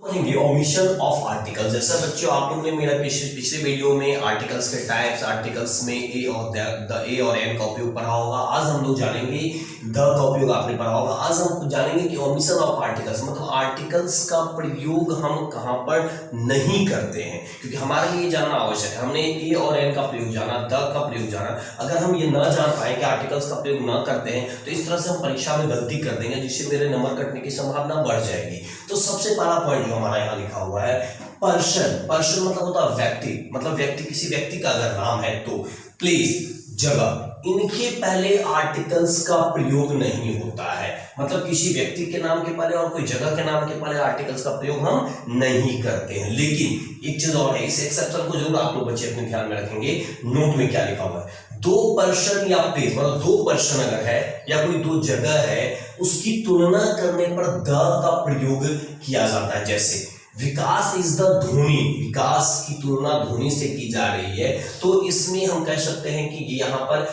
Omission of articles. जैसा बच्चों आप लोगों ने मेरा पिछले वीडियो में आर्टिकल्स के टाइप्स, आर्टिकल्स में ए और द ए और एन का उपयोग पढ़ा होगा। आज हम लोग जानेंगे द का उपयोग आपने पढ़ा होगा। आज हम जानेंगे कि ओमिशन ऑफ आर्टिकल्स मतलब आर्टिकल्स का प्रयोग हम कहां पर नहीं करते हैं, क्योंकि हमारे लिए जानना आवश्यक है। हमने ए और एन का प्रयोग जाना, द का प्रयोग जाना। अगर हम ये न जान पाए कि आर्टिकल्स का प्रयोग न करते हैं तो इस तरह से हम परीक्षा में गलती कर देंगे, जिससे मेरे नंबर कटने की संभावना बढ़ जाएगी। तो सबसे पहला पॉइंट जो हमारा यहाँ लिखा हुआ है पर्सन। पर्सन मतलब होता है व्यक्ति, मतलब व्यक्ति, किसी व्यक्ति का अगर नाम है तो। प्लेस जगह, इनके पहले आर्टिकल्स का प्रयोग नहीं होता है। मतलब किसी व्यक्ति के नाम के पहले और कोई जगह के नाम के पहले आर्टिकल्स का प्रयोग हम नहीं करते हैं। लेकिन एक चीज और है, इस एक्सेप्शन को जरूर आप लोग बच्चे अपने ध्यान में रखेंगे। नोट में क्या लिखा हुआ है, दो पर्सन या प्लेस मतलब दो पर्सन अगर है या कोई दो जगह है, उसकी तुलना करने पर द का प्रयोग किया जाता है। जैसे विकास इज द धोनी, विकास की तुलना धोनी से की जा रही है, तो इसमें हम कह सकते हैं कि यहाँ पर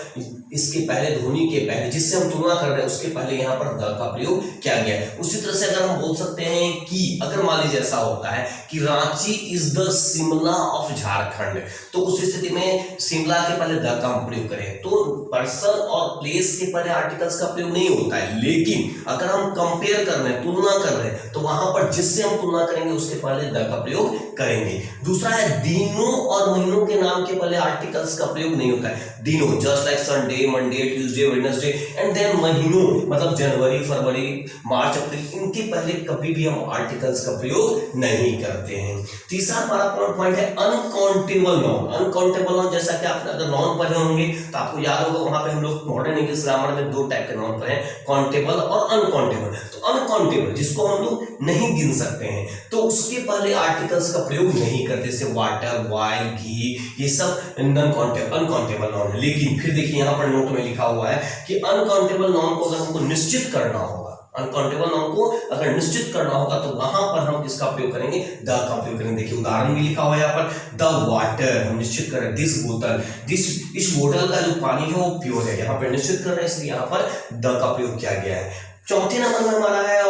इसके पहले, धोनी के पहले, जिससे हम तुलना कर रहे हैं उसके पहले यहाँ पर द का प्रयोग किया गया है। उसी तरह से अगर हम बोल सकते हैं कि अगर मान लीजिए ऐसा होता है कि Ranchi is the Shimla of Jharkhand, तो उस स्थिति में शिमला के पहले द का हम प्रयोग करें तो पर्सन और प्लेस के पहले आर्टिकल्स का प्रयोग नहीं होता है। लेकिन अगर हम कंपेयर कर रहे हैं, तुलना कर रहे हैं, तो वहां पर जिससे हम तुलना करेंगे उसके पहले द का प्रयोग करेंगे। दूसरा है दिनों और महीनों के नाम के पहले आर्टिकल्स का प्रयोग नहीं होता है। दिनों just like Sunday, Monday, Tuesday, Wednesday, and then महीनों मतलब जनवरी, फरवरी, मार्च, अप्रैल, इनके पहले कभी भी हम आर्टिकल्स का प्रयोग नहीं करते हैं। तीसरा हमारा पॉइंट है अनकाउंटेबल नाउन। अनकाउंटेबल नाउन जैसा कि आप अगर नाउन पढ़े होंगे तो आपको याद होगा, वहां पे हम लोग मॉडर्न इंग्लिश ग्रामर में दो टाइप के नाउन पढ़े हैं, काउंटेबल और अनकाउंटेबल। तो अनकाउंटेबल जिसको हम लोग नहीं गिन सकते हैं, तो उसके पहले आर्टिकल्स का प्रयोग नहीं करते, जैसे वाटर, वाइल, घी, ये सब अनकाउंटेबल नाउन है। लेकिन फिर देखिए यहाँ पर नोट में लिखा हुआ है कि अनकाउंटेबल नाउन को अगर हमको निश्चित करना होगा, अनकाउंटेबल नाउन को अगर निश्चित करना होगा तो वहां पर हम किसका प्रयोग करेंगे, द का प्रयोग करेंगे। देखिए उदाहरण भी लिखा हुआ है यहाँ पर, द वाटर हम निश्चित करें, दिस बोतल, इस बोतल का जो पानी है वो प्योर है, यहाँ पर निश्चित कर रहे हैं इसलिए यहाँ पर द का प्रयोग किया गया है। चौथे नंबर में हमारा है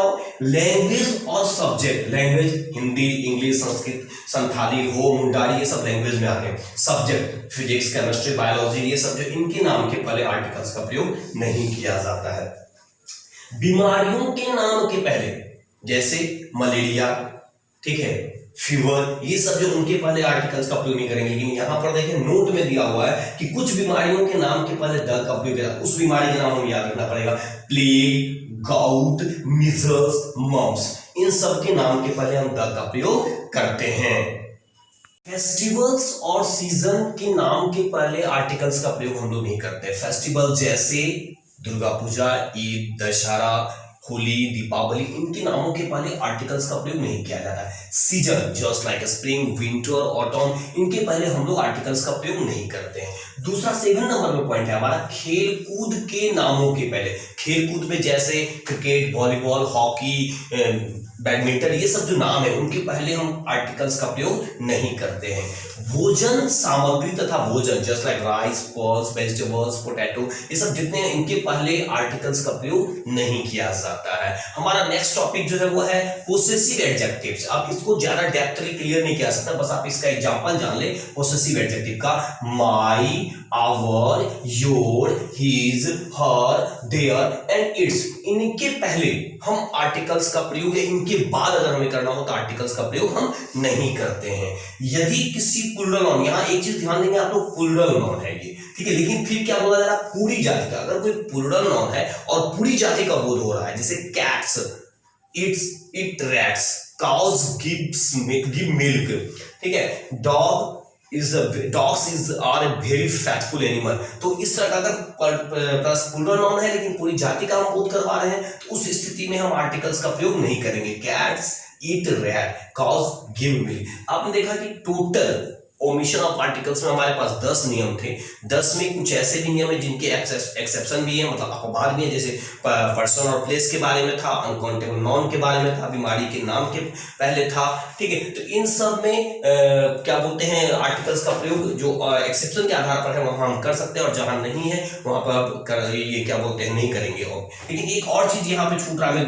लैंग्वेज और subject. Language Hindi, English, Sanskrit, Santhali, हो, मुंडारी, ये सब लैंग्वेज में आते हैं। सब्जेक्ट फिजिक्स, केमिस्ट्री, बायोलॉजी, ये सब जो इनके नाम के पहले आर्टिकल्स का प्रयोग नहीं किया जाता है। बीमारियों के नाम के पहले जैसे मलेरिया, ठीक है, फीवर, ये सब जो उनके पहले आर्टिकल्स का प्रयोग नहीं करेंगे। लेकिन यहाँ पर देखिए नोट में दिया हुआ है कि कुछ बीमारियों के नाम के पहले द का प्रयोग किया, उस बीमारी के नाम हमें याद रखना पड़ेगा। प्लेग, गाउट, मीजल्स, मम्स, इन सब के नाम के पहले हम द का प्रयोग करते हैं। फेस्टिवल्स और सीजन के नाम के पहले आर्टिकल्स का प्रयोग हम लोग नहीं करते। फेस्टिवल जैसे दुर्गा पूजा, ईद, दशहरा, होली, दीपावली, इनके नामों के पहले आर्टिकल्स का प्रयोग नहीं किया जाता है। Season just like spring, winter, autumn, इनके पहले हम लोग आर्टिकल्स का प्रयोग नहीं करते हैं। दूसरा 7 नंबर में पॉइंट है हमारा खेल कूद के नामों के पहले। खेल कूद में जैसे क्रिकेट, वॉलीबॉल, हॉकी, बैडमिंटन, ये सब जो नाम है उनके पहले हम आर्टिकल्स का प्रयोग नहीं करते हैं। भोजन सामग्री तथा भोजन just like rice, pulse, vegetables, potato, ये सब जितने हैं इनके पहले आर्टिकल्स का प्रयोग नहीं किया जाता है। हमारा नेक्स्ट टॉपिक जो है वो है पोसेसिव एडजेक्टिव्स। आप इसको ज्यादा डेप्थली क्लियर नहीं किया सकता, बस आप इसका एग्जांपल जान ले पोसेसिव एडजेक्टिव का। My, our, your, his, her, their and its, इनके पहले हम आर्टिकल्स का प्रयोग, इनके बाद अगर हमें करना हो तो आर्टिकल्स का प्रयोग हम नहीं करते हैं। यदि किसी प्लूरल नाउन, यहाँ एक चीज ध्यान देंगे आप लोग, प्लूरल नाउन है ये, ठीक है, लेकिन फिर क्या बोला जा रहा है, पूरी जाति का। अगर कोई प्लूरल नाउन है और पूरी जाति का बोध हो रहा है, जैसे cats, eat rats, cows give milk, ठीक है, dogs are a very faithful animal. तो इस तरह का अगर प्लूरल नाउन है लेकिन पूरी जाति का हम बोध करवा रहे हैं तो उस स्थिति में हम आर्टिकल्स का प्रयोग नहीं करेंगे। कैट्स ईट रैट, काउज गिव मिल्क। आपने देखा कि टोटल ओमिशन ऑफ आर्टिकल्स में हमारे पास 10 नियम थे। 10 में कुछ ऐसे भी नियम है जिनके एक्सेप्शन भी है, मतलब अपवाद भी है, जैसे पर्सन और प्लेस के बारे में था, अनकाउंटेबल नाउन के बारे में था, बीमारी के नाम के पहले था, ठीक है। तो इन सब में क्या बोलते हैं, आर्टिकल्स का प्रयोग जो एक्सेप्शन के आधार पर है वहां हम कर सकते हैं, और जहां नहीं है वहां पर ये क्या बोलते हैं नहीं करेंगे। और लेकिन एक और चीज यहाँ पे छूट रहा है,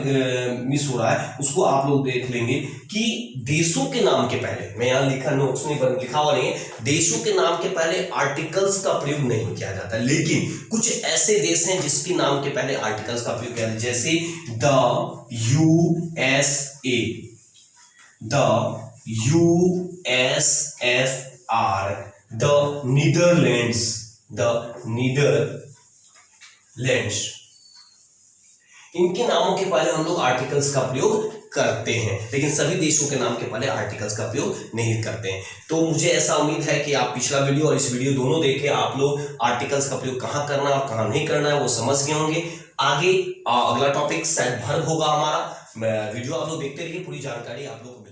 मिस हो रहा है, उसको आप लोग देख लेंगे कि देशों के नाम के पहले, मैं यहाँ लिखा नोट्स नहीं लिखा हुआ नहीं है, देशों के नाम के पहले आर्टिकल्स का प्रयोग नहीं किया जाता, लेकिन कुछ ऐसे देश हैं जिसके नाम के पहले आर्टिकल्स का प्रयोग किया जाता है, जैसे the USA, the USSR, the Netherlands, इनके नामों के पहले हम लोग आर्टिकल्स का प्रयोग करते हैं, लेकिन सभी देशों के नाम के पहले आर्टिकल्स का प्रयोग नहीं करते हैं। तो मुझे ऐसा उम्मीद है कि आप पिछला वीडियो और इस वीडियो दोनों देखे, आप लोग आर्टिकल्स का प्रयोग कहां करना और कहां नहीं करना है वो समझ गए होंगे। आगे अगला टॉपिक शायद वर्ब होगा हमारा। वीडियो आप लोग देखते रहिए, पूरी जानकारी आप लोग